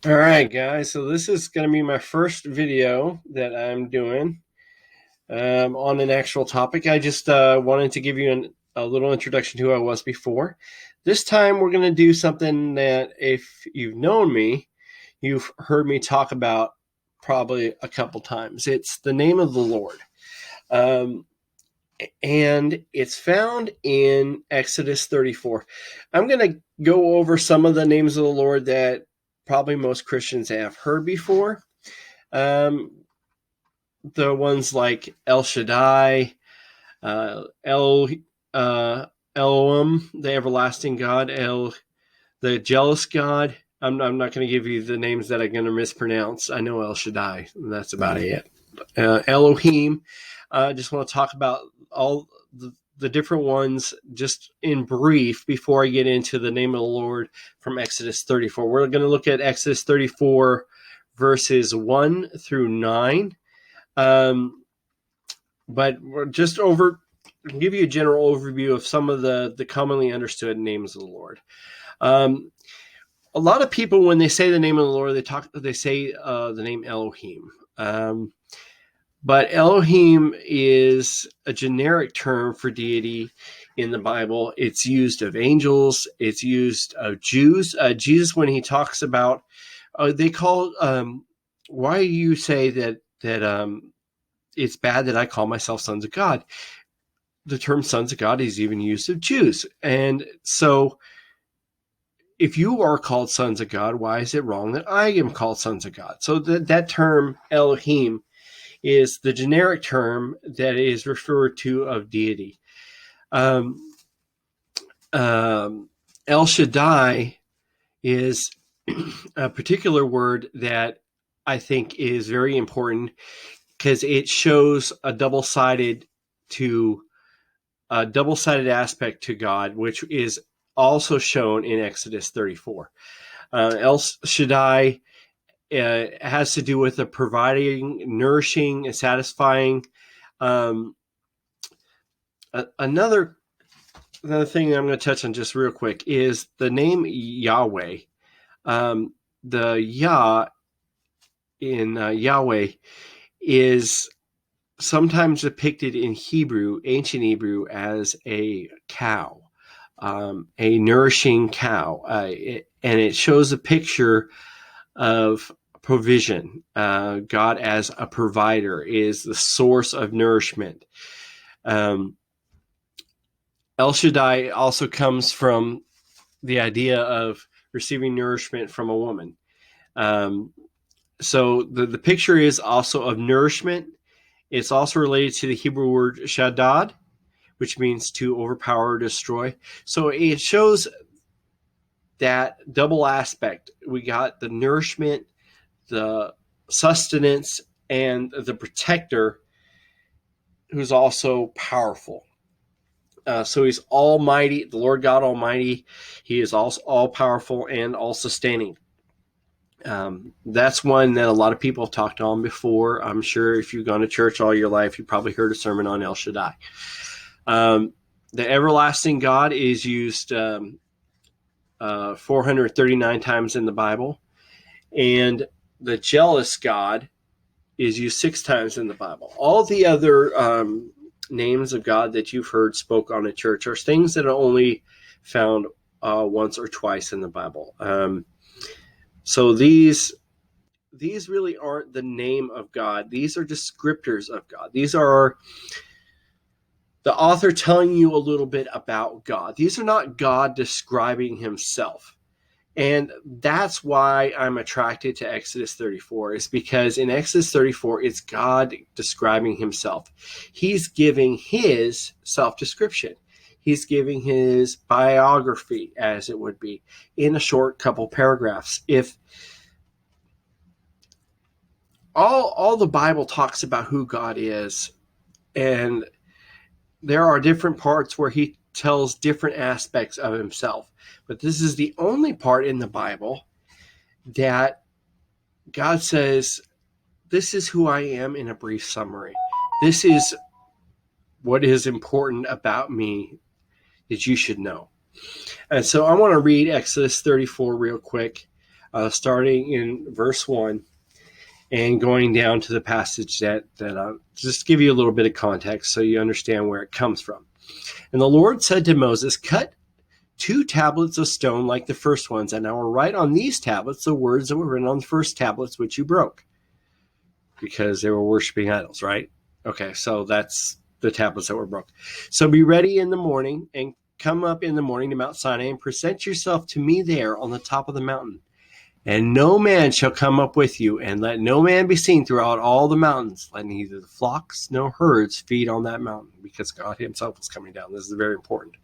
All right, guys. So this is going to be my first video that I'm doing on an actual topic. I just wanted to give you a little introduction to who I was before. This time we're going to do something that, if you've known me, you've heard me talk about probably a couple times. It's the name of the Lord. Um, and it's found in Exodus 34. I'm going to go over some of the names of the Lord that probably most Christians have heard before. Um, the ones like El Shaddai, El Elohim, the everlasting God, the jealous God. I'm not going to give you the names that I'm going to mispronounce. I know El Shaddai, and that's about it. Elohim. I just want to talk about all the different ones just in brief before I get into the name of the Lord from Exodus 34. We're going to look at Exodus 34 verses 1 through 9. But we're just give you a general overview of some of the commonly understood names of the Lord. A lot of people, when they say the name of the Lord, they say the name Elohim. But Elohim is a generic term for deity in the Bible. It's used of angels. It's used of Jews. Jesus, when he talks about, they call, why you say that it's bad that I call myself sons of God. The term sons of God is even used of Jews. And so if you are called sons of God, why is it wrong that I am called sons of God? So that term Elohim is the generic term that is referred to of deity. Um, El Shaddai is a particular word that I think is very important because it shows a double-sided aspect to God, which is also shown in Exodus 34. El Shaddai has to do with the providing, nourishing, and satisfying. Another thing I'm going to touch on just real quick is the name Yahweh. The Yah in Yahweh is sometimes depicted in Hebrew, ancient Hebrew, as a cow, a nourishing cow. And it shows a picture of provision. God as a provider is the source of nourishment. El Shaddai also comes from the idea of receiving nourishment from a woman. So the picture is also of nourishment. It's also related to the Hebrew word shaddad, which means to overpower or destroy. So it shows that double aspect. We got the nourishment, the sustenance, and the protector, who's also powerful. So he's almighty, the Lord God Almighty. He is also all powerful and all sustaining. That's one that a lot of people have talked on before. I'm sure if you've gone to church all your life, you probably heard a sermon on El Shaddai. The everlasting God is used 439 times in the Bible, and the jealous God is used 6 times in the Bible. All the other names of God that you've heard spoke on in church are things that are only found once or twice in the Bible. So these really aren't the name of God. These are descriptors of God. These are the author telling you a little bit about God. These are not God describing himself. And that's why I'm attracted to Exodus 34, is because in Exodus 34, it's God describing himself. He's giving his self-description. He's giving his biography, as it would be, in a short couple paragraphs. If all the Bible talks about who God is, and there are different parts where he tells different aspects of himself. But this is the only part in the Bible that God says, this is who I am in a brief summary. This is what is important about me that you should know. And so I want to read Exodus 34 real quick. starting in verse 1 and going down to the passage that just give you a little bit of context so you understand where it comes from. And the Lord said to Moses, cut 2 tablets of stone like the first ones, and I will write on these tablets the words that were written on the first tablets which you broke, because they were worshiping idols, right? Okay, so that's the tablets that were broke. So be ready in the morning and come up in the morning to Mount Sinai and present yourself to me there on the top of the mountain. And no man shall come up with you, and let no man be seen throughout all the mountains. Let neither the flocks nor herds feed on that mountain, because God himself is coming down. This is very important.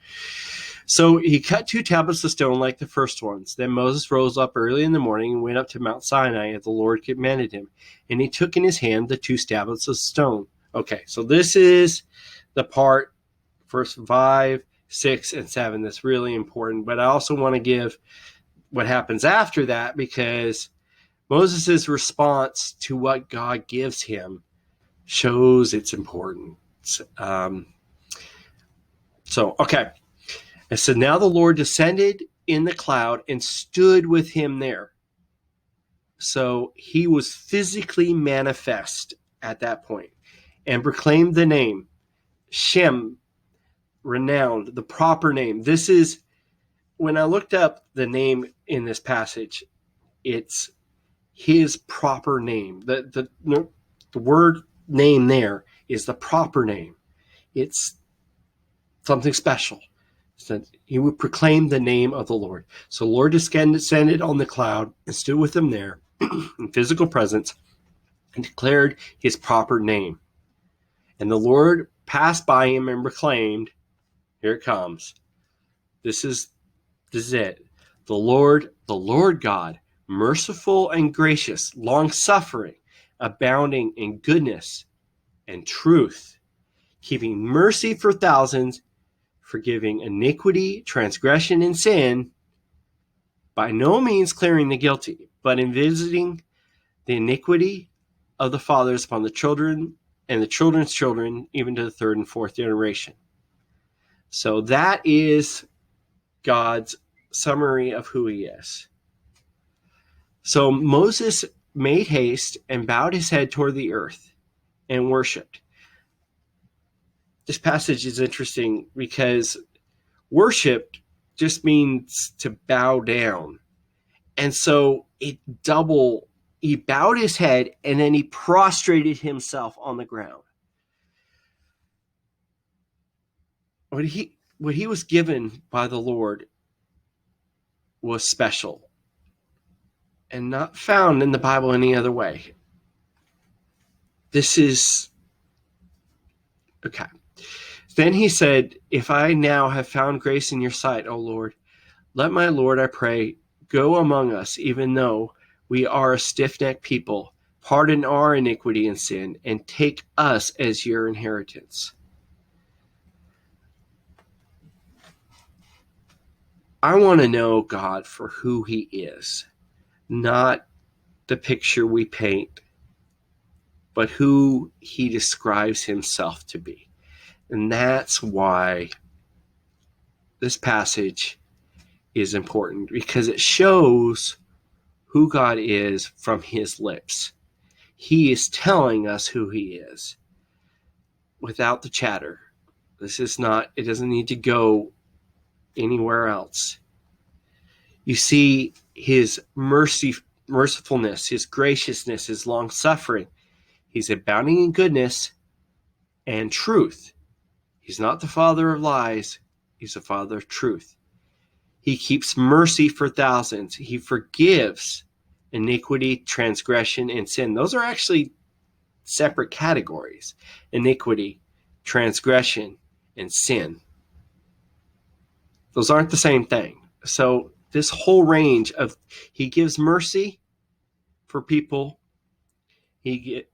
So he cut 2 tablets of stone like the first ones. Then Moses rose up early in the morning and went up to Mount Sinai as the Lord commanded him. And he took in his hand the 2 tablets of stone. Okay, so this is the part, verse 5, 6, and 7, that's really important. But I also want to give what happens after that, because Moses' response to what God gives him shows its importance. Okay. And so now the Lord descended in the cloud and stood with him there. So he was physically manifest at that point and proclaimed the name, Shem, renowned, the proper name. This is, when I looked up the name in this passage, it's his proper name. The word name there is the proper name. It's something special. So he would proclaim the name of the Lord. So the Lord descended on the cloud and stood with him there in physical presence and declared his proper name. And the Lord passed by him and proclaimed, here it comes. This is it. The Lord God, merciful and gracious, long-suffering, abounding in goodness and truth, keeping mercy for thousands, forgiving iniquity, transgression, and sin, by no means clearing the guilty, but in visiting the iniquity of the fathers upon the children and the children's children, even to the 3rd and 4th generation. So that is God's summary of who he is. So Moses made haste and bowed his head toward the earth and worshipped. This passage is interesting because worship just means to bow down. And so he bowed his head and then he prostrated himself on the ground. What he was given by the Lord was special and not found in the Bible any other way. This is okay. Then he said, if I now have found grace in your sight, O Lord, let my Lord, I pray, go among us, even though we are a stiff-necked people. Pardon our iniquity and sin, and take us as your inheritance. I want to know God for who he is, not the picture we paint, but who he describes himself to be. And that's why this passage is important, because it shows who God is from his lips. He is telling us who he is without the chatter. It doesn't need to go anywhere else. You see his mercifulness, his graciousness, his long-suffering. He's abounding in goodness and truth. He's not the father of lies. He's the father of truth. He keeps mercy for thousands. He forgives iniquity, transgression, and sin. Those are actually separate categories. Iniquity, transgression, and sin. Those aren't the same thing. So this whole range of, he gives mercy for people. He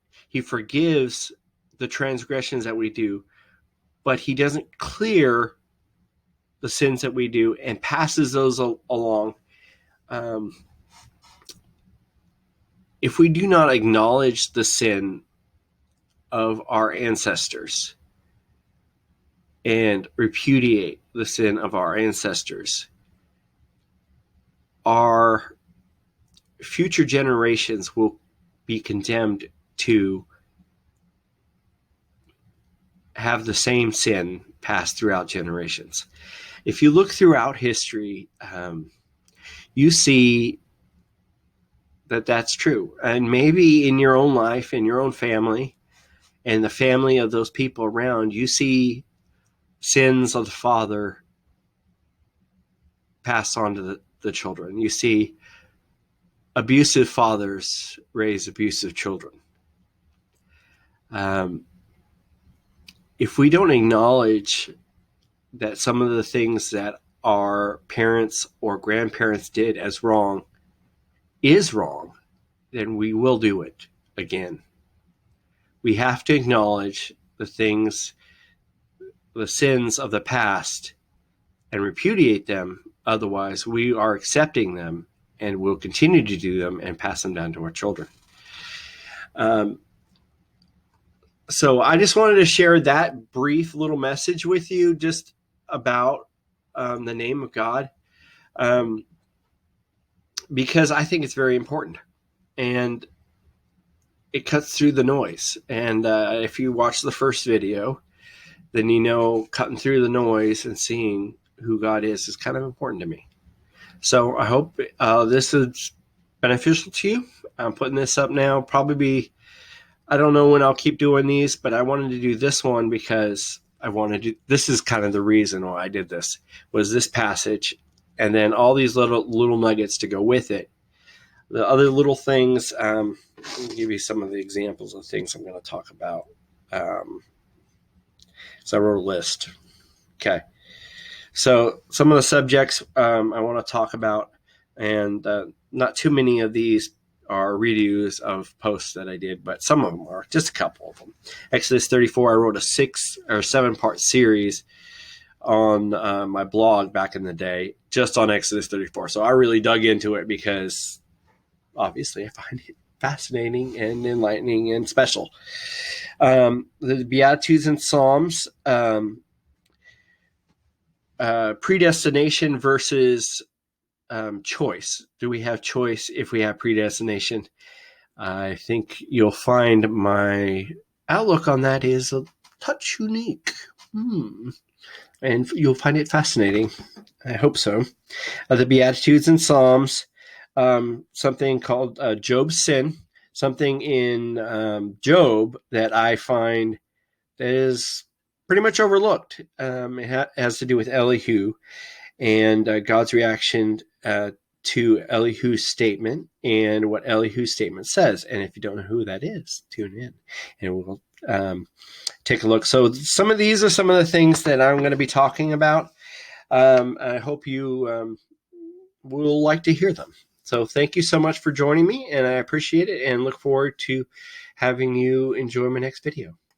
forgives the transgressions that we do, but he doesn't clear the sins that we do and passes those along. If we do not acknowledge the sin of our ancestors and repudiate the sin of our ancestors, our future generations will be condemned to have the same sin passed throughout generations. If you look throughout history, you see that that's true. And maybe in your own life, in your own family, and the family of those people around, you see sins of the father passed on to the children. You see abusive fathers raise abusive children. If we don't acknowledge that some of the things that our parents or grandparents did as wrong is wrong, then we will do it again. We have to acknowledge the things, the sins of the past, and repudiate them. Otherwise, we are accepting them and will continue to do them and pass them down to our children. So I just wanted to share that brief little message with you just about the name of God, because I think it's very important. And it cuts through the noise. And if you watch the first video, then you know cutting through the noise and seeing who God is kind of important to me. So I hope this is beneficial to you. I'm putting this up now. Probably I don't know when I'll keep doing these, but I wanted to do this one because I wanted to. This is kind of the reason why I did this, was this passage, and then all these little nuggets to go with it. The other little things, let me give you some of the examples of things I'm going to talk about. So I wrote a list. Okay. So some of the subjects I want to talk about, and not too many of these are reviews of posts that I did, but some of them are, just a couple of them. Exodus 34, I wrote a 6 or 7-part series on my blog back in the day, just on Exodus 34. So I really dug into it because obviously I find it fascinating and enlightening and special. The Beatitudes and Psalms, predestination versus choice. Do we have choice if we have predestination? I think you'll find my outlook on that is a touch unique. And you'll find it fascinating. I hope so. The Beatitudes and Psalms, something called Job's sin, something in Job that I find that is pretty much overlooked. It has to do with Elihu and God's reaction to Elihu's statement and what Elihu's statement says. And if you don't know who that is, tune in and we'll take a look. So some of these are some of the things that I'm going to be talking about. I hope you will like to hear them. So thank you so much for joining me, and I appreciate it and look forward to having you enjoy my next video.